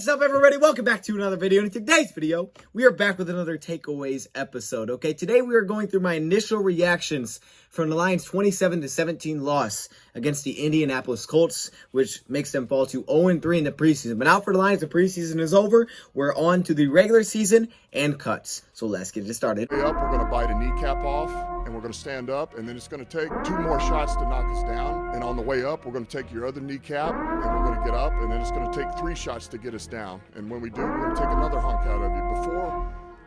What's up, everybody? Welcome back to another video. In today's video, we are back with another takeaways episode. Okay, today we are going through my initial reactions from the Lions' 27-17 loss against the Indianapolis Colts, which makes them fall to 0-3 in the preseason. But now for the Lions, the preseason is over. We're on to the regular season and cuts. So let's get it started. We're going to bite a kneecap off, and we're going to stand up, and then it's going to take 2 more shots to knock us down. And on the way up, we're going to take your other kneecap, and we're going to get up, and then it's going to take 3 shots to get us down. And when we do, we're going to take another hunk out of you.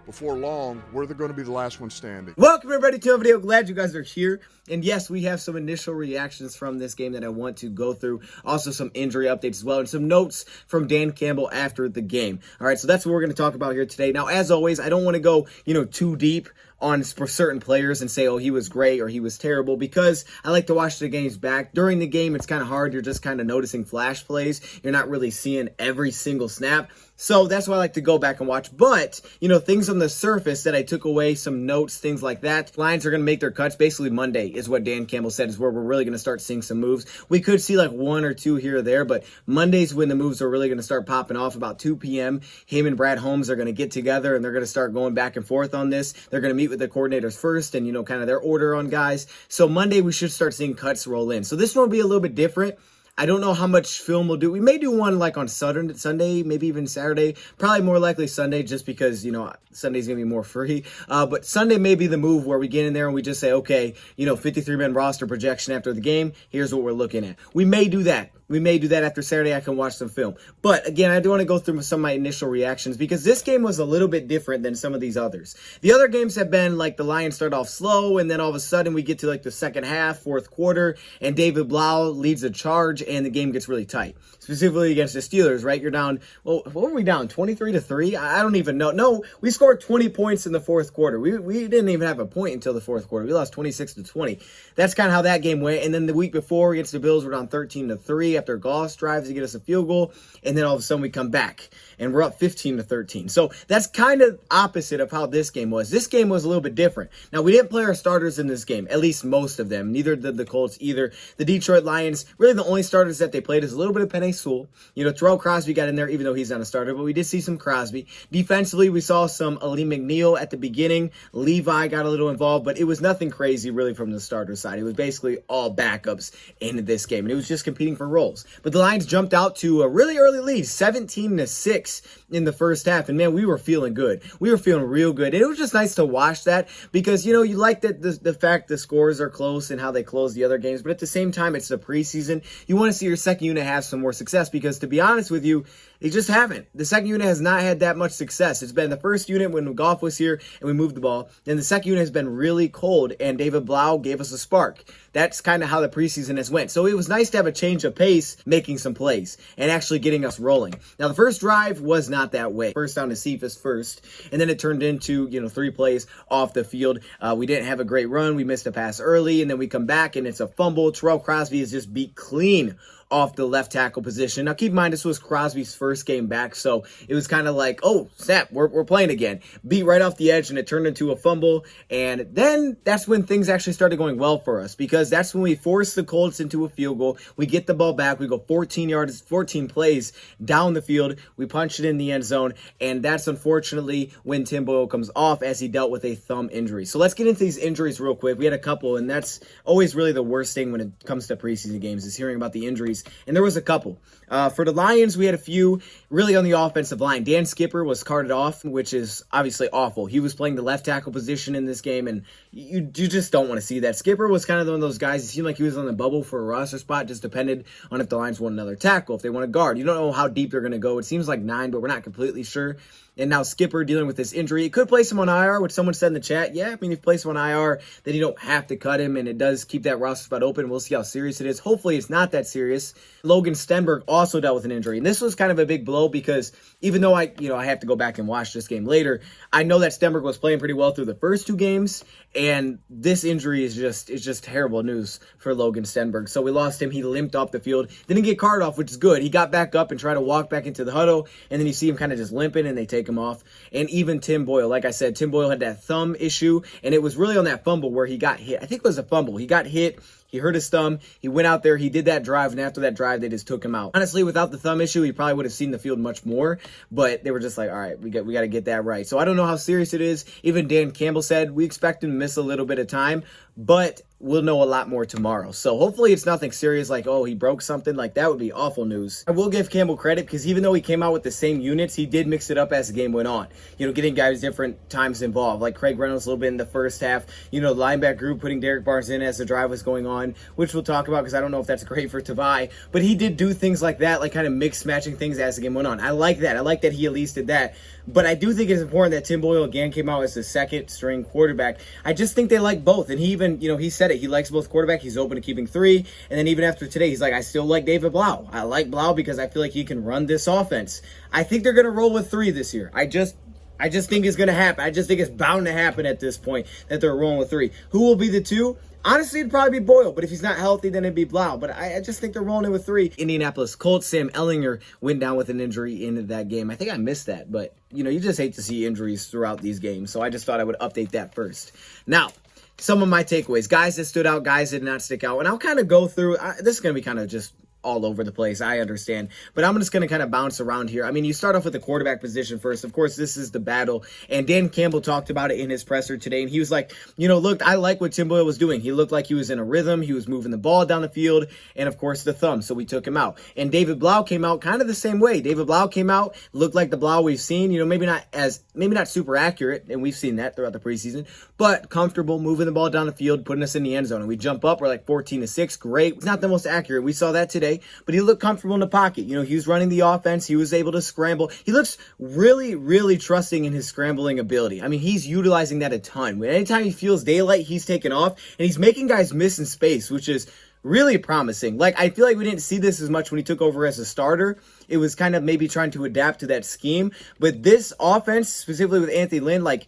Before long, we're going to be the last one standing. Welcome, everybody, to a video. Glad you guys are here. And yes, we have some initial reactions from this game that I want to go through. Also, some injury updates as well, and some notes from Dan Campbell after the game. All right, so that's what we're going to talk about here today. Now, as always, I don't want to go, too deep on certain players and say, oh, he was great or he was terrible, because I like to watch the games back. During the game, it's kind of hard. You're just kind of noticing flash plays. You're not really seeing every single snap. So that's why I like to go back and watch. But, things on the surface that I took away, some notes, things like that. Lions are going to make their cuts. Basically, Monday is what Dan Campbell said is where we're really going to start seeing some moves. We could see like 1 or 2 here or there, but Monday's when the moves are really going to start popping off. About 2 p.m., him and Brad Holmes are going to get together, and they're going to start going back and forth on this. They're going to meet with the coordinators first and, kind of their order on guys. So Monday, we should start seeing cuts roll in. So this one will be a little bit different. I don't know how much film we'll do. We may do one like on Sunday, maybe even Saturday. Probably more likely Sunday, just because, Sunday's going to be more free. But Sunday may be the move where we get in there and we just say, okay, 53-man roster projection after the game. Here's what we're looking at. We may do that. We may do that after Saturday. I can watch some film. But again, I do want to go through some of my initial reactions because this game was a little bit different than some of these others. The other games have been like the Lions start off slow, and then all of a sudden we get to like the second half, fourth quarter, and David Blau leads a charge and the game gets really tight. Specifically against the Steelers, right? You're down, well, what were we down? 23-3? I don't even know. No, we scored 20 points in the fourth quarter. We didn't even have a point until the fourth quarter. We lost 26-20. That's kind of how that game went. And then the week before against the Bills, we're down 13-3 after Goss drives to get us a field goal. And then all of a sudden we come back and we're up 15-13. So that's kind of opposite of how this game was. This game was a little bit different. Now, we didn't play our starters in this game, at least most of them. Neither did the Colts either. The Detroit Lions, really the only starters that they played is a little bit of Penei Sewell. Terrell Crosby got in there, even though he's not a starter, but we did see some Crosby. Defensively, we saw some Ali McNeil at the beginning. Levi got a little involved, but it was nothing crazy really from the starter side. It was basically all backups in this game, and it was just competing for roles. But the Lions jumped out to a really early lead, 17-6 in the first half, and man, we were feeling good. We were feeling real good, and it was just nice to watch that because, you like that the fact the scores are close and how they close the other games, but at the same time, it's the preseason. You want to see your second unit have some more success because, to be honest with you, they just haven't. The second unit has not had that much success. It's been the first unit when Goff was here and we moved the ball. Then the second unit has been really cold, and David Blau gave us a spark. That's kind of how the preseason has went. So it was nice to have a change of pace, making some plays, and actually getting us rolling. Now, the first drive was not that way. First down to Cephas first, and then it turned into, 3 plays off the field. We didn't have a great run. We missed a pass early, and then we come back, and it's a fumble. Terrell Crosby is just beat clean off the left tackle position. Now, keep in mind, this was Crosby's first game back, so it was kind of like, oh, snap, we're playing again. Beat right off the edge, and it turned into a fumble, and then that's when things actually started going well for us, because that's when we forced the Colts into a field goal. We get the ball back. We go 14 plays down the field. We punch it in the end zone, and that's unfortunately when Tim Boyle comes off as he dealt with a thumb injury. So let's get into these injuries real quick. We had a couple, and that's always really the worst thing when it comes to preseason games is hearing about the injuries. And there was a couple. For the Lions, we had a few really on the offensive line. Dan Skipper was carted off, which is obviously awful. He was playing the left tackle position in this game, and you just don't want to see that. Skipper was kind of one of those guys. It seemed like he was on the bubble for a roster spot. Just depended on if the Lions want another tackle, if they want a guard. You don't know how deep they're going to go. It seems like 9, but we're not completely sure. And now Skipper dealing with this injury. It could place him on IR, which someone said in the chat. Yeah, if you place him on IR, then you don't have to cut him, and it does keep that roster spot open. We'll see how serious it is. Hopefully it's not that serious. Logan Stenberg also dealt with an injury, and this was kind of a big blow because even though I have to go back and watch this game later, I know that Stenberg was playing pretty well through the first 2 games, and this injury is just terrible news for Logan Stenberg. So we lost him. He limped off the field. Didn't get carted off, which is good. He got back up and tried to walk back into the huddle, and then you see him kind of just limping, and they take him off. And even Tim Boyle, like I said, Tim Boyle had that thumb issue, and it was really on that fumble where he got hit. I think it was a fumble. He got hit. He hurt his thumb. He went out there. He did that drive. And after that drive, they just took him out. Honestly, without the thumb issue, he probably would have seen the field much more. But they were just like, all right, we got to get that right. So I don't know how serious it is. Even Dan Campbell said we expect him to miss a little bit of time, but we'll know a lot more tomorrow. So hopefully it's nothing serious like, oh, he broke something. Like, that would be awful news. I will give Campbell credit because even though he came out with the same units, he did mix it up as the game went on. Getting guys different times involved, like Craig Reynolds a little bit in the first half. The linebacker group putting Derek Barnes in as the drive was going on, which we'll talk about because I don't know if that's great for Tavai. But he did do things like that, like kind of mix matching things as the game went on. I like that. I like that he at least did that. But I do think it's important that Tim Boyle again came out as the second string quarterback. I just think they like both. And he even, he said it. He likes both quarterbacks. He's open to keeping 3. And then even after today, he's like, I still like David Blau. I like Blau because I feel like he can run this offense. I think they're going to roll with 3 this year. I just think it's going to happen. I just think it's bound to happen at this point that they're rolling with 3. Who will be the 2? Honestly, it'd probably be Boyle, but if he's not healthy, then it'd be Blau. But I just think they're rolling it with 3. Indianapolis Colts, Sam Ehlinger went down with an injury in that game. I think I missed that, but, you just hate to see injuries throughout these games. So I just thought I would update that first. Now, some of my takeaways. Guys that stood out, guys that did not stick out. And I'll kind of go through. This is going to be kind of just all over the place, I understand. But I'm just going to kind of bounce around here. I mean, you start off with the quarterback position first. Of course, this is the battle. And Dan Campbell talked about it in his presser today. And he was like, look, I like what Tim Boyle was doing. He looked like he was in a rhythm. He was moving the ball down the field. And, of course, the thumb. So we took him out. And David Blau came out kind of the same way. David Blau came out, looked like the Blau we've seen. Maybe not super accurate. And we've seen that throughout the preseason. But comfortable, moving the ball down the field, putting us in the end zone. And we jump up. We're like 14-6. Great. It's not the most accurate. We saw that today. But he looked comfortable in the pocket. He was running the offense. He was able to scramble. He looks really, really trusting in his scrambling ability. I mean, he's utilizing that a ton. Anytime he feels daylight, he's taking off, and he's making guys miss in space, which is really promising. Like, I feel like we didn't see this as much when he took over as a starter. It was kind of maybe trying to adapt to that scheme. But this offense, specifically with Anthony Lynn,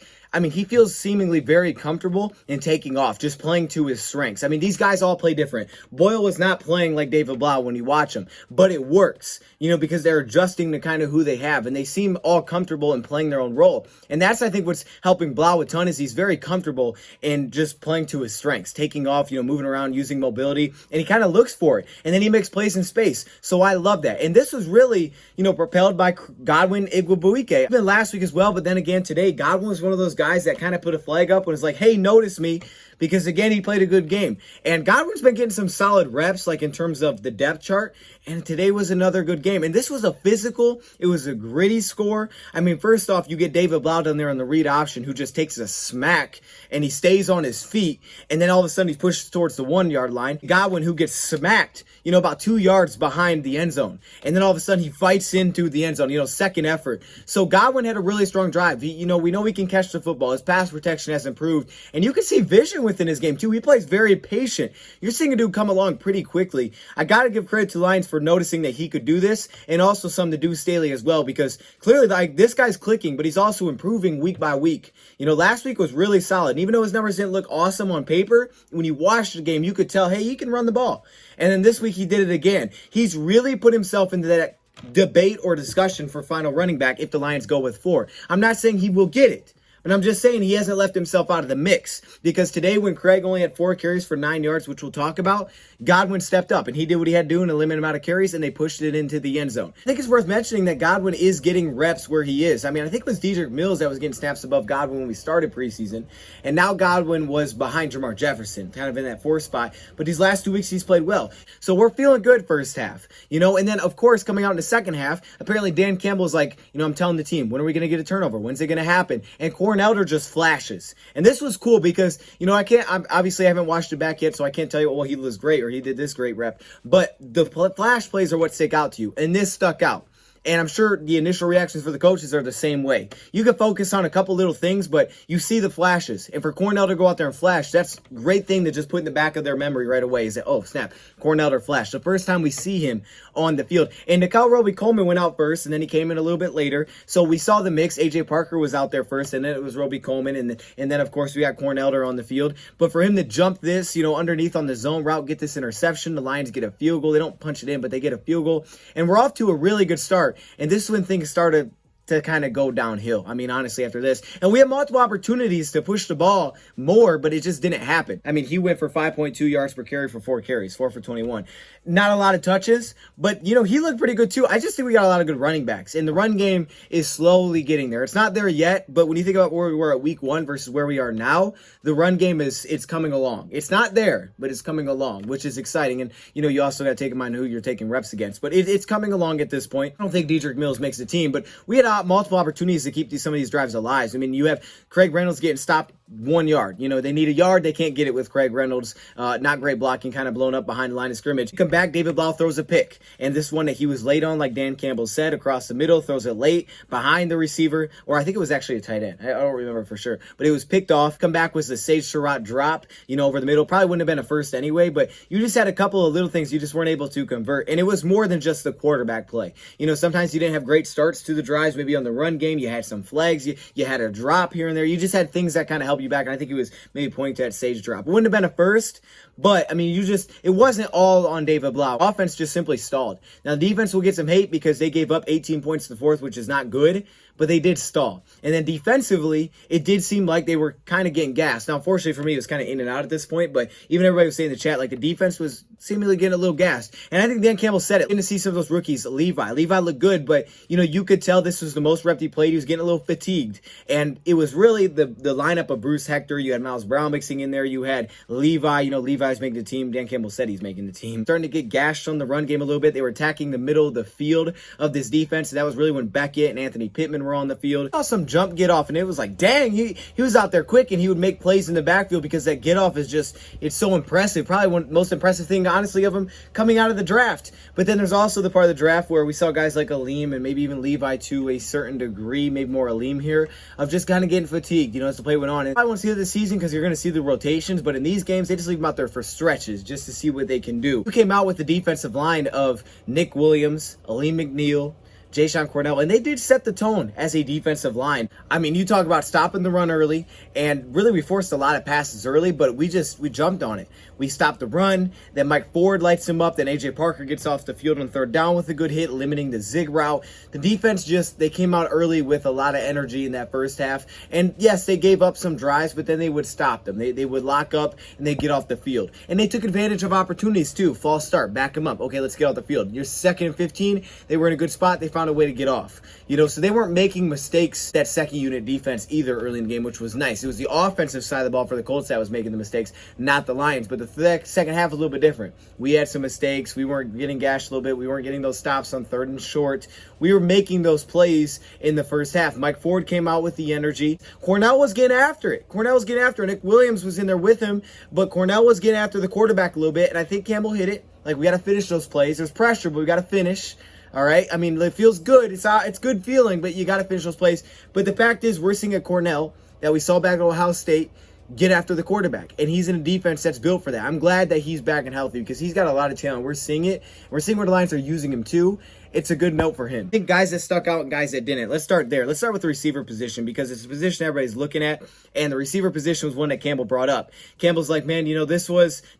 he feels seemingly very comfortable in taking off, just playing to his strengths. I mean, these guys all play different. Boyle was not playing like David Blau when you watch him, but it works, because they're adjusting to kind of who they have, and they seem all comfortable in playing their own role. And that's, I think, what's helping Blau a ton is he's very comfortable in just playing to his strengths, taking off, moving around, using mobility, and he kind of looks for it. And then he makes plays in space. So I love that. And this was really, propelled by Godwin Igwebuike. Even last week as well, but then again today, Godwin was one of those guys that kind of put a flag up and was like, hey, notice me, because again, he played a good game. And Godwin's been getting some solid reps, like in terms of the depth chart, and today was another good game. And this was a physical, it was a gritty score. I mean, first off, you get David Blau down there on the read option who just takes a smack and he stays on his feet, and then all of a sudden he pushes towards the 1-yard line. Godwin, who gets smacked, about 2 yards behind the end zone, and then all of a sudden he fights into the end zone, second effort. So Godwin had a really strong drive. We know he can catch the football. His pass protection has improved, and you can see vision within his game too. He plays very patient. You're seeing a dude come along pretty quickly. I got to give credit to Lions for noticing that he could do this, and also some to Deuce Staley as well, because clearly this guy's clicking, but he's also improving week by week. Last week was really solid. And even though his numbers didn't look awesome on paper, when you watched the game, you could tell, hey, he can run the ball. And then this week he did it again. He's really put himself into that debate or discussion for final running back if the Lions go with 4. I'm not saying he will get it, but I'm just saying he hasn't left himself out of the mix, because today when Craig only had 4 carries for 9 yards, which we'll talk about, Godwin stepped up and he did what he had to do in a limited amount of carries, and they pushed it into the end zone. I think it's worth mentioning that Godwin is getting reps where he is. I mean, I think it was Dedrick Mills that was getting snaps above Godwin when we started preseason, and now Godwin was behind Jamar Jefferson, kind of in that 4th spot, but these last 2 weeks he's played well. So we're feeling good first half, and then of course coming out in the second half, apparently Dan Campbell's like, I'm telling the team, when are we going to get a turnover? When's it going to happen? And Elder just flashes. And this was cool because, obviously I haven't watched it back yet, so I can't tell you, well, he was great or he did this great rep. But the flash plays are what stick out to you. And this stuck out. And I'm sure the initial reactions for the coaches are the same way. You can focus on a couple little things, but you see the flashes. And for Cornell to go out there and flash, that's a great thing to just put in the back of their memory right away. Is that, oh, snap, Cornell flash. The first time we see him on the field. And Nicole Roby-Coleman went out first, and then he came in a little bit later. So we saw the mix. A.J. Parker was out there first, and then it was Roby-Coleman. And then, of course, we got Cornell on the field. But for him to jump this, underneath on the zone route, get this interception, the Lions get a field goal. They don't punch it in, but they get a field goal. And we're off to a really good start. And this is when things started to kind of go downhill. I mean, honestly, after this. And we had multiple opportunities to push the ball more, but it just didn't happen. I mean, he went for 5.2 yards per carry for 4 carries, 4 for 21. Not a lot of touches, but, you know, he looked pretty good too. I just think we got a lot of good running backs, and the run game is slowly getting there. It's not there yet, but when you think about where we were at week 1 versus where we are now, the run game it's coming along. It's not there, but it's coming along, which is exciting. And, you know, you also got to take in mind who you're taking reps against, but it's coming along at this point. I don't think Dedrick Mills makes the team, but we had multiple opportunities to keep some of these drives alive. I mean, you have Craig Reynolds getting stopped 1 yard. You know, they need a yard. They can't get it with Craig Reynolds. Not great blocking, kind of blown up behind the line of scrimmage. Come back, David Blau throws a pick. And this one that he was late on, like Dan Campbell said, across the middle, throws it late behind the receiver, or I think it was actually a tight end. I don't remember for sure, but it was picked off. Come back was the Sage Surratt drop, you know, over the middle. Probably wouldn't have been a first anyway, but you just had a couple of little things you just weren't able to convert. And it was more than just the quarterback play. You know, sometimes you didn't have great starts to the drives, maybe on the run game. You had some flags. You had a drop here and there. You just had things that kind of help you back. And I think he was maybe pointing to that Sage drop. It wouldn't have been a first, but I mean, it wasn't all on David Blau. Offense just simply stalled. Now, the defense will get some hate because they gave up 18 points to the fourth, which is not good, but they did stall. And then defensively, it did seem like they were kind of getting gassed. Now, unfortunately for me, it was kind of in and out at this point, but even everybody was saying in the chat, like the defense was seemingly getting a little gassed. And I think Dan Campbell said it. Going to see some of those rookies, Levi looked good, but you know, you could tell this was the most rep he played. He was getting a little fatigued. And it was really the lineup of Bruce Hector. You had Miles Brown mixing in there. You had Levi. You know, Levi's making the team. Dan Campbell said he's making the team. Starting to get gashed on the run game a little bit. They were attacking the middle of the field of this defense. And that was really when Beckett and Anthony Pittman were on the field. I saw some jump get off, and it was like, dang, he was out there quick, and he would make plays in the backfield because that get off is just, it's so impressive. Probably one of the most impressive thing, honestly, of him coming out of the draft. But then there's also the part of the draft where we saw guys like Aleem and maybe even Levi to a certain degree, maybe more Aleem here, of just kind of getting fatigued, you know, as the play went on. And I won't see it this season because you're going to see the rotations, but in these games, they just leave them out there for stretches just to see what they can do. We came out with the defensive line of Nick Williams, Aleem McNeil, Jayshon Cornell, and they did set the tone as a defensive line. I mean, you talk about stopping the run early, and really we forced a lot of passes early, but we jumped on it. We stopped the run, then Mike Ford lights him up, then A.J. Parker gets off the field on third down with a good hit, limiting the zig route. The defense they came out early with a lot of energy in that first half, and yes, they gave up some drives, but then they would stop them. They would lock up, and they'd get off the field. And they took advantage of opportunities too. False start, back them up. Okay, let's get off the field. You're 2nd and 15, they were in a good spot, they found a way to get off. You know, so they weren't making mistakes, that second unit defense either early in the game, which was nice. It was the offensive side of the ball for the Colts that was making the mistakes, not the Lions. But the second half was a little bit different. We had some mistakes. We weren't getting gashed a little bit. We weren't getting those stops on 3rd and short. We were making those plays in the first half. Mike Ford came out with the energy. Cornell was getting after it. Nick Williams was in there with him, but Cornell was getting after the quarterback a little bit, and I think Campbell hit it. Like, we got to finish those plays. There's pressure, but we got to finish. All right. I mean, it feels good. It's good feeling, but you got to finish those plays. But the fact is, we're seeing a Cornell that we saw back at Ohio State get after the quarterback, and he's in a defense that's built for that. I'm glad that he's back and healthy because he's got a lot of talent. We're seeing it. We're seeing where the Lions are using him too. It's a good note for him. I think guys that stuck out and guys that didn't. Let's start there. Let's start with the receiver position because it's a position everybody's looking at, and the receiver position was one that Campbell brought up. Campbell's like, man, you know,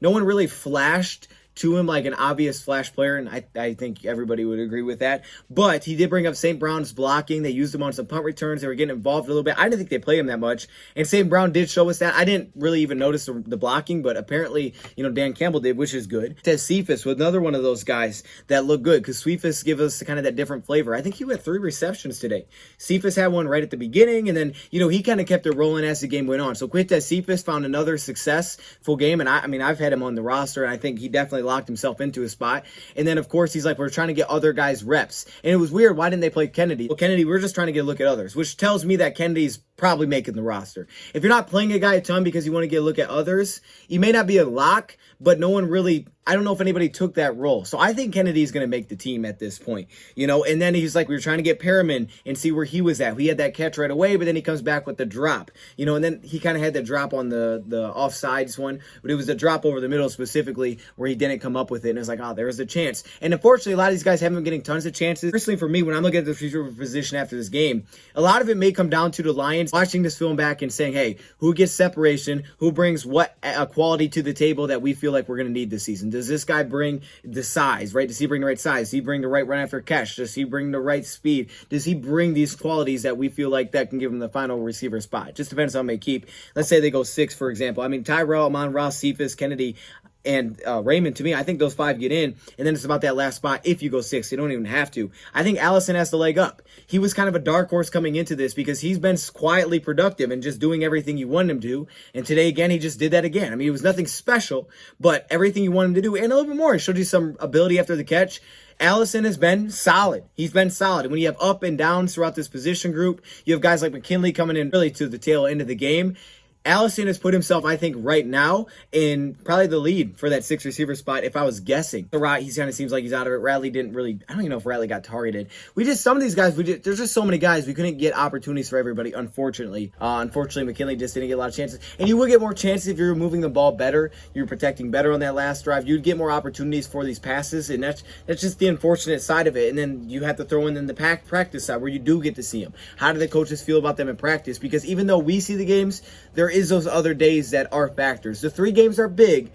no one really flashed to him like an obvious flash player, and I think everybody would agree with that. But he did bring up St. Brown's blocking. They used him on some punt returns. They were getting involved a little bit. I didn't think they played him that much, and St. Brown did show us that. I didn't really even notice the blocking, but apparently, you know, Dan Campbell did, which is good. Cephas was another one of those guys that looked good because Cephas gives us kind of that different flavor. I think he went 3 receptions today. Cephas had one right at the beginning, and then, you know, he kind of kept it rolling as the game went on. So Quintez Cephas found another successful game, and I mean, I've had him on the roster, and I think he definitely locked himself into a spot. And then, of course, he's like, we're trying to get other guys reps. And it was weird. Why didn't they play Kennedy? Well, Kennedy, we're just trying to get a look at others, which tells me that Kennedy's probably making the roster. If you're not playing a guy a ton because you want to get a look at others, you may not be a lock, but no one really, I don't know if anybody took that role. So I think Kennedy's going to make the team at this point, you know, and then he's like, we were trying to get Perriman and see where he was at. He had that catch right away, but then he comes back with the drop, you know, and then he kind of had the drop on the offsides one, but it was a drop over the middle specifically where he didn't come up with it. And it's like, oh, there's a chance. And unfortunately, a lot of these guys haven't been getting tons of chances. Personally, for me, when I'm looking at the receiver position after this game, a lot of it may come down to the Lions Lions, watching this film back and saying, hey, who gets separation? Who brings what quality to the table that we feel like we're going to need this season? Does this guy bring the size, right? Does he bring the right size? Does he bring the right run after catch? Does he bring the right speed? Does he bring these qualities that we feel like that can give him the final receiver spot? Just depends on how they keep. Let's say they go 6, for example. I mean, Tyrell, Amon-Ra, Cephas, Kennedy, and Raymond, to me, I think those 5 get in, and then it's about that last spot. If you go 6, you don't even have to. I think Allison has the leg up. He was kind of a dark horse coming into this because he's been quietly productive and just doing everything you want him to, and today, again, he just did that again. I mean, it was nothing special, but everything you want him to do, and a little bit more. He showed you some ability after the catch. Allison has been solid. He's been solid. And when you have up and downs throughout this position group, you have guys like McKinley coming in really to the tail end of the game. Allison has put himself, I think, right now in probably the lead for that 6 receiver spot, if I was guessing. He kind of seems like he's out of it. Radley didn't really, I don't even know if Radley got targeted. Some of these guys, there's just so many guys, we couldn't get opportunities for everybody, unfortunately. Unfortunately, McKinley just didn't get a lot of chances. And you would get more chances if you're moving the ball better, you're protecting better on that last drive. You'd get more opportunities for these passes, and that's just the unfortunate side of it. And then you have to throw in the practice side where you do get to see them. How do the coaches feel about them in practice? Because even though we see the games, there is those other days that are factors. The 3 games are big,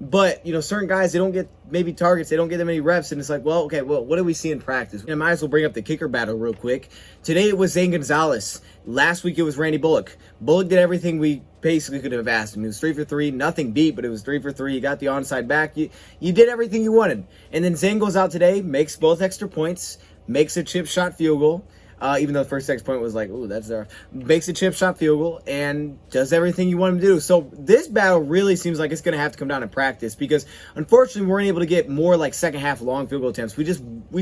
but certain guys, they don't get maybe targets, they don't get that many reps, and it's like, well, okay, well, what do we see in practice? I might as well bring up the kicker battle real quick. Today it was Zane Gonzalez. Last week it was Randy Bullock. Bullock did everything we basically could have asked him. He was 3 for 3, nothing beat, but it was 3 for 3. He got the onside back. You did everything you wanted. And then Zane goes out today, makes both extra points, makes a chip shot field goal. Even though the first 6 point was like, ooh, that's there. Makes a chip shot field goal and does everything you want him to do. So this battle really seems like it's going to have to come down to practice because unfortunately we weren't able to get more like second half long field goal attempts. We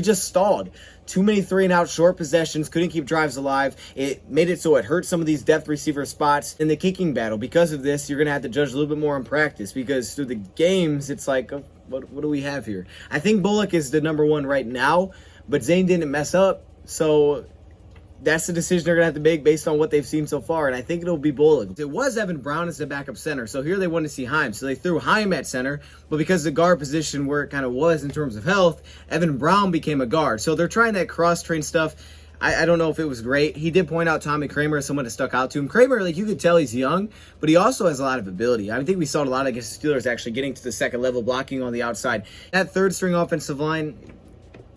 just stalled. Too many 3-and-out short possessions, couldn't keep drives alive. It made it so it hurt some of these depth receiver spots in the kicking battle. Because of this, you're going to have to judge a little bit more in practice because through the games, it's like, oh, what do we have here? I think Bullock is the number 1 right now, but Zane didn't mess up. So that's the decision they're going to have to make based on what they've seen so far, and I think it'll be Boyle. It was Evan Brown as the backup center, so here they wanted to see Heim. So they threw Heim at center, but because the guard position where it kind of was in terms of health, Evan Brown became a guard. So they're trying that cross-train stuff. I don't know if it was great. He did point out Tommy Kramer as someone that stuck out to him. Kramer, like you could tell he's young, but he also has a lot of ability. I think we saw a lot against the Steelers actually getting to the second level, blocking on the outside. That third-string offensive line,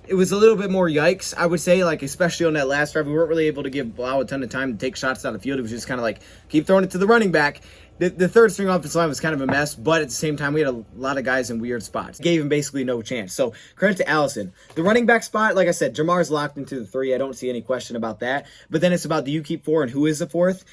it was a little bit more yikes, I would say, like especially on that last drive. We weren't really able to give Blau a ton of time to take shots down the field. It was just kind of like, keep throwing it to the running back. The third string offensive line was kind of a mess, but at the same time, we had a lot of guys in weird spots. Gave him basically no chance. So credit to Allison. The running back spot, like I said, Jamar's locked into the 3. I don't see any question about that. But then it's about, do you keep 4 and who is the 4th?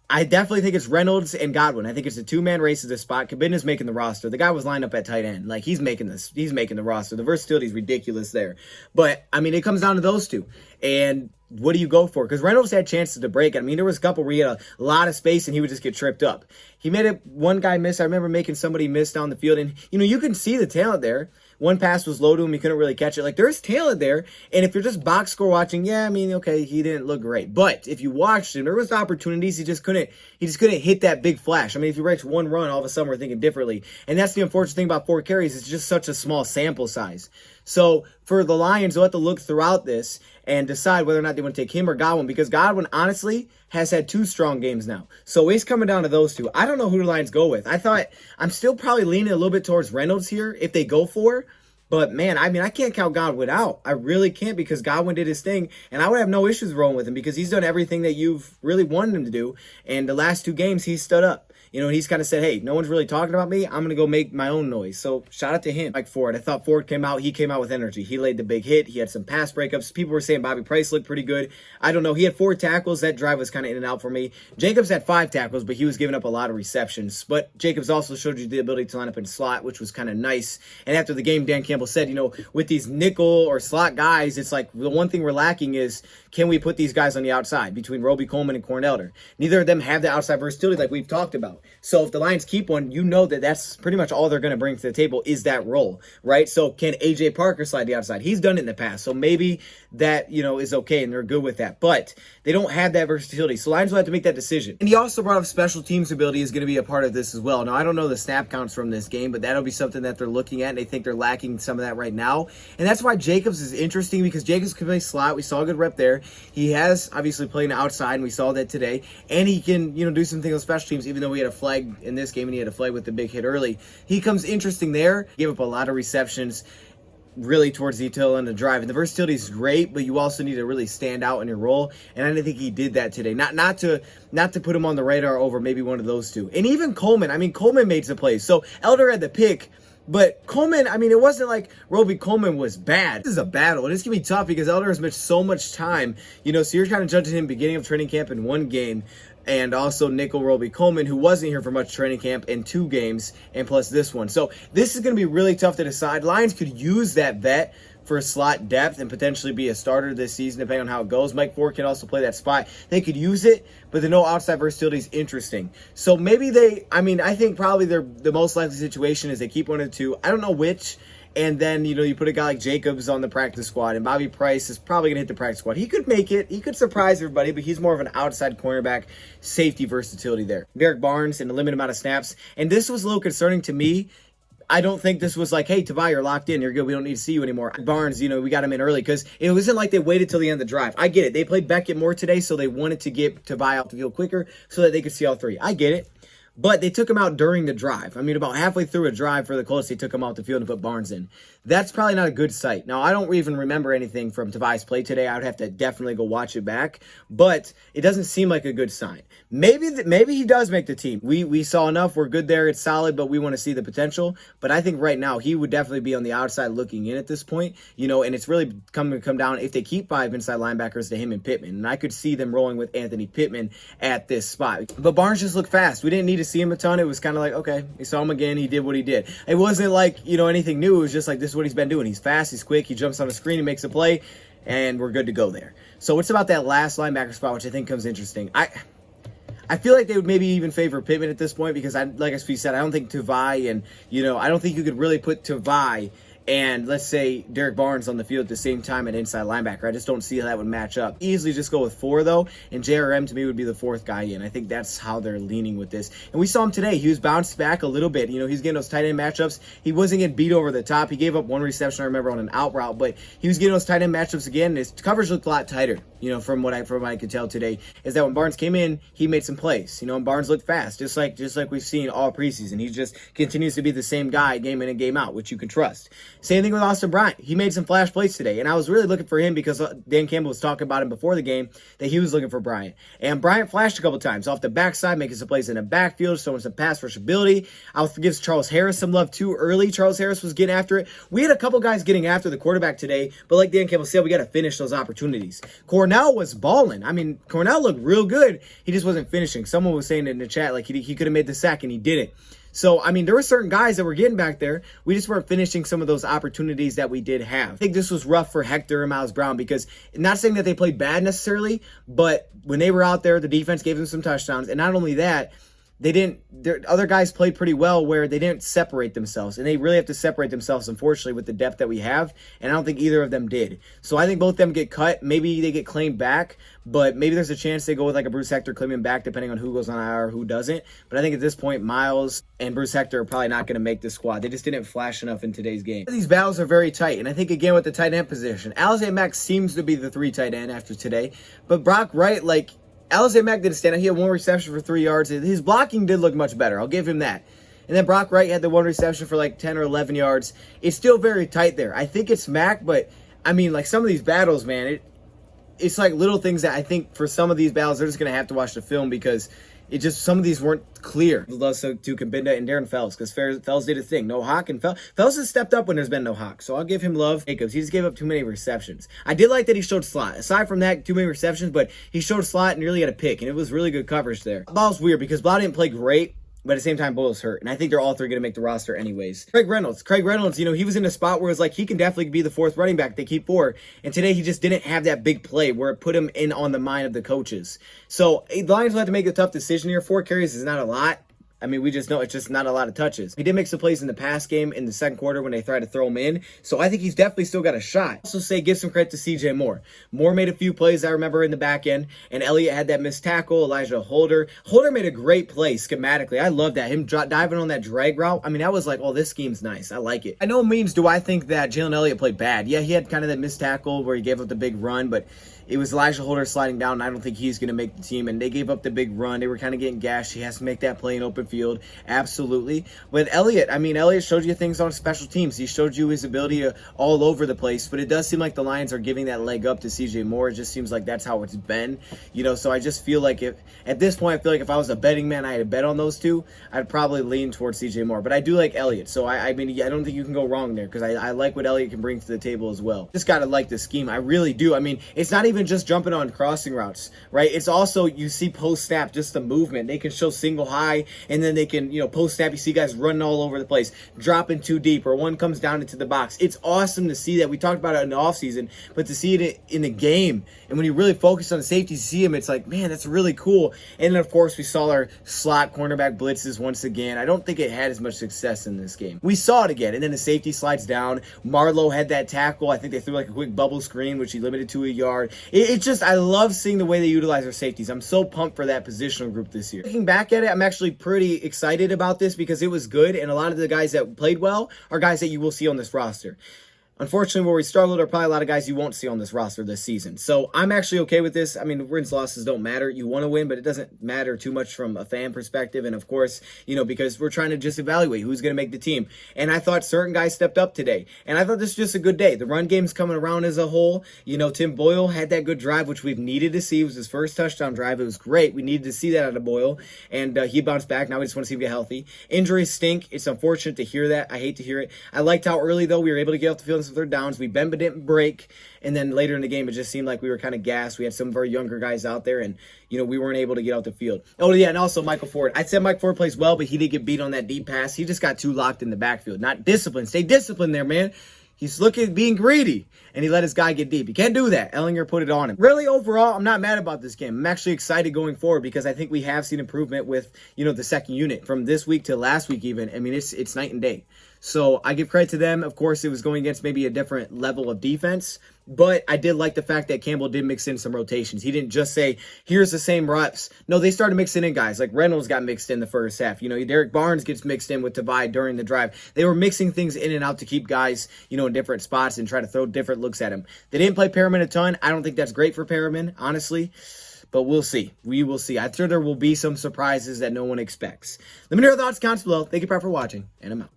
I definitely think it's Reynolds and Godwin. I think it's a 2-man race at this spot. Cabinda's making the roster. The guy was lined up at tight end. Like, he's making the roster. The versatility is ridiculous there. But, I mean, it comes down to those 2. And what do you go for? Because Reynolds had chances to break it. I mean, there was a couple where he had a lot of space and he would just get tripped up. He made it, one guy miss. I remember making somebody miss down the field. And, you can see the talent there. One pass was low to him. He couldn't really catch it. Like, there's talent there. And if you're just box score watching, okay, he didn't look great. But if you watched him, there was opportunities. He just couldn't hit that big flash. I mean, if he breaks one run, all of a sudden we're thinking differently. And that's the unfortunate thing about 4 carries. It's just such a small sample size. So for the Lions, they'll have to look throughout this and decide whether or not they want to take him or Godwin, because Godwin, honestly, has had 2 strong games now. So it's coming down to those 2. I don't know who the Lions go with. I'm still probably leaning a little bit towards Reynolds here if they go for. But, man, I can't count Godwin out. I really can't, because Godwin did his thing, and I would have no issues rolling with him because he's done everything that you've really wanted him to do. And the last 2 games, he's stood up. He's kind of said, hey, no one's really talking about me. I'm going to go make my own noise. So shout out to him. Like Ford, I thought Ford came out with energy. He laid the big hit. He had some pass breakups. People were saying Bobby Price looked pretty good. I don't know. He had 4 tackles. That drive was kind of in and out for me. Jacobs had 5 tackles, but he was giving up a lot of receptions. But Jacobs also showed you the ability to line up in slot, which was kind of nice. And after the game, Dan Campbell said, with these nickel or slot guys, it's like the one thing we're lacking is, can we put these guys on the outside between Roby Coleman and Corn Elder? Neither of them have the outside versatility like we've talked about. out. So if the Lions keep one, you know that that's pretty much all they're going to bring to the table is that role, right? So can A.J. Parker slide the outside? He's done it in the past. So maybe that, is okay and they're good with that. But they don't have that versatility. So Lions will have to make that decision. And he also brought up special teams ability is going to be a part of this as well. Now, I don't know the snap counts from this game, but that'll be something that they're looking at, and they think they're lacking some of that right now. And that's why Jacobs is interesting, because Jacobs can play slot. We saw a good rep there. He has obviously played outside, and we saw that today. And he can, do some things on special teams, even though we had a flag in this game and he had a flag with the big hit early. He comes interesting there. Gave up a lot of receptions really towards the tail end of the drive. And the versatility is great, but you also need to really stand out in your role. And I didn't think he did that today. Not to put him on the radar over maybe one of those two. And even Coleman. Coleman made some plays. So Elder had the pick, but Coleman, it wasn't like Roby Coleman was bad. This is a battle, and it's going to be tough because Elder has missed so much time. So you're kind of judging him beginning of training camp in one game, and also Nickel Roby Coleman, who wasn't here for much training camp, in 2 games, and plus this one. So this is going to be really tough to decide. Lions could use that vet for slot depth and potentially be a starter this season, depending on how it goes. Mike Ford can also play that spot. They could use it, but the no outside versatility is interesting. So maybe I think probably the most likely situation is they keep 1 or 2. I don't know which. And then, you put a guy like Jacobs on the practice squad, and Bobby Price is probably going to hit the practice squad. He could make it. He could surprise everybody, but he's more of an outside cornerback, safety versatility there. Derek Barnes in a limited amount of snaps. And this was a little concerning to me. I don't think this was like, hey, Tavai, you're locked in. You're good. We don't need to see you anymore. Barnes, we got him in early because it wasn't like they waited till the end of the drive. I get it. They played Beckett more today, so they wanted to get Tavai off the field quicker so that they could see all 3. I get it. But they took him out during the drive. About halfway through a drive for the Colts, they took him out the field and put Barnes in. That's probably not a good sight. Now, I don't even remember anything from Tavai's play today. I would have to definitely go watch it back. But it doesn't seem like a good sign. Maybe he does make the team. We saw enough. We're good there. It's solid, but we want to see the potential. But I think right now he would definitely be on the outside looking in at this point. And it's really come down if they keep 5 inside linebackers to him and Pittman. And I could see them rolling with Anthony Pittman at this spot. But Barnes just looked fast. We didn't need to see him a ton. It was kind of like, okay, we saw him again. He did what he did. It wasn't like, anything new. It was just like, this is what he's been doing. He's fast. He's quick. He jumps on the screen. He makes a play. And we're good to go there. So it's about that last linebacker spot, which I think comes interesting. I feel like they would maybe even favor Pittman at this point because, like I said, I don't think Tavai and, I don't think you could really put Tavai and, let's say, Derek Barnes on the field at the same time at inside linebacker. I just don't see how that would match up. Easily just go with 4, though, and JRM to me would be the 4th guy in. I think that's how they're leaning with this. And we saw him today. He was bounced back a little bit. He's getting those tight end matchups. He wasn't getting beat over the top. He gave up 1 reception, I remember, on an out route, but he was getting those tight end matchups again. His coverage looked a lot tighter. From what I could tell today, is that when Barnes came in, he made some plays. And Barnes looked fast, just like we've seen all preseason. He just continues to be the same guy game in and game out, which you can trust. Same thing with Austin Bryant. He made some flash plays today, and I was really looking for him because Dan Campbell was talking about him before the game that he was looking for Bryant. And Bryant flashed a couple times off the backside, making some plays in the backfield, showing some pass rush ability. I'll give Charles Harris some love too early. Charles Harris was getting after it. We had a couple guys getting after the quarterback today, but like Dan Campbell said, we got to finish those opportunities. Cornell was balling. Cornell looked real good. He just wasn't finishing. Someone was saying in the chat, like, he could have made the sack, and he didn't. So, there were certain guys that were getting back there. We just weren't finishing some of those opportunities that we did have. I think this was rough for Hector and Miles Brown because, not saying that they played bad necessarily, but when they were out there, the defense gave them some touchdowns. And not only that, other guys played pretty well where they didn't separate themselves. And they really have to separate themselves, unfortunately, with the depth that we have. And I don't think either of them did. So I think both of them get cut. Maybe they get claimed back, but maybe there's a chance they go with like a Bruce Hector claiming back, depending on who goes on IR or who doesn't. But I think at this point, Miles and Bruce Hector are probably not going to make the squad. They just didn't flash enough in today's game. These battles are very tight. And I think, again, with the tight end position, Alize Mack seems to be the 3 tight end after today. But Brock Wright, Alize Mack didn't stand out. He had 1 reception for 3 yards. His blocking did look much better. I'll give him that. And then Brock Wright had the 1 reception for 10 or 11 yards. It's still very tight there. I think it's Mack, but some of these battles, man, it's like little things that I think for some of these battles, they're just going to have to watch the film because some of these weren't clear. Love to Kabinda and Darren Fells because Fells did a thing. No Hawk, and Fells has stepped up when there's been no Hawk. So I'll give him love. Jacobs, he just gave up too many receptions. I did like that he showed slot. Aside from that, too many receptions, but he showed slot and nearly had a pick, and it was really good coverage there. Ball's weird because Blau didn't play great, but at the same time, Boyle's hurt. And I think they're all 3 going to make the roster anyways. Craig Reynolds, he was in a spot where it was like he can definitely be the 4th running back. They keep 4. And today he just didn't have that big play where it put him in on the mind of the coaches. So the Lions will have to make a tough decision here. 4 carries is not a lot. I mean, we just know it's just not a lot of touches. He did make some plays in the pass game in the second quarter when they tried to throw him in, so I think he's definitely still got a shot. Also say give some credit to CJ Moore. Moore made a few plays I remember in the back end, and Elliott had that missed tackle. Elijah Holder made a great play schematically. I love that. Him diving on that drag route. I mean, I was like, oh, this scheme's nice. I like it. By no means do I think that Jalen Elliott played bad. Yeah, he had kind of that missed tackle where he gave up the big run, but it was Elijah Holder sliding down, and I don't think he's going to make the team, and they gave up the big run. They were kind of getting gashed. He has to make that play in open field. Absolutely. But Elliott showed you things on special teams. He showed you his ability all over the place, but it does seem like the Lions are giving that leg up to CJ Moore. It just seems like that's how it's been, so I just feel like at this point, I feel like if I was a betting man, I had to bet on those two, I'd probably lean towards CJ Moore, but I do like Elliott, so I don't think you can go wrong there, because I like what Elliott can bring to the table as well. Just got to like the scheme. I really do. I mean, it's not even just jumping on crossing routes, right? It's also, you see post snap, just the movement. They can show single high, and then they can, post snap, you see guys running all over the place, dropping too deep, or one comes down into the box. It's awesome to see that. We talked about it in the offseason, but to see it in the game, and when you really focus on the safeties, see him, it's like, man, that's really cool. And then, of course, we saw our slot cornerback blitzes once again. I don't think it had as much success in this game. We saw it again, and then the safety slides down. Marlowe had that tackle. I think they threw like a quick bubble screen, which he limited to a yard. I love seeing the way they utilize their safeties. I'm so pumped for that positional group this year. Looking back at it, I'm actually pretty excited about this because it was good, and a lot of the guys that played well are guys that you will see on this roster. Unfortunately, where we struggled are probably a lot of guys you won't see on this roster this season. So I'm actually okay with this. I mean, wins, losses don't matter. You want to win, but it doesn't matter too much from a fan perspective. And of course, because we're trying to just evaluate who's going to make the team. And I thought certain guys stepped up today. And I thought this was just a good day. The run game's coming around as a whole. Tim Boyle had that good drive, which we've needed to see. It was his first touchdown drive. It was great. We needed to see that out of Boyle. And he bounced back. Now we just want to see him get healthy. Injuries stink. It's unfortunate to hear that. I hate to hear it. I liked how early, though, we were able to get off the field in some third downs. We bend but didn't break, and then later in the game, it just seemed like we were kind of gassed. We had some of our younger guys out there, and, we weren't able to get out the field. Oh, yeah, and also Michael Ford. I said Mike Ford plays well, but he did get beat on that deep pass. He just got too locked in the backfield. Not disciplined. Stay disciplined there, man. He's being greedy, and he let his guy get deep. You can't do that. Ellinger put it on him. Really, overall, I'm not mad about this game. I'm actually excited going forward because I think we have seen improvement with, the second unit from this week to last week even. I mean, it's night and day. So I give credit to them. Of course, it was going against maybe a different level of defense, but I did like the fact that Campbell did mix in some rotations. He didn't just say, here's the same reps. No, they started mixing in guys. Like Reynolds got mixed in the first half. Derek Barnes gets mixed in with Tavai during the drive. They were mixing things in and out to keep guys, in different spots and try to throw different looks at him. They didn't play Perriman a ton. I don't think that's great for Perriman, honestly. But we'll see. We will see. I'm sure there will be some surprises that no one expects. Let me know your thoughts, comments below. Thank you for watching, and I'm out.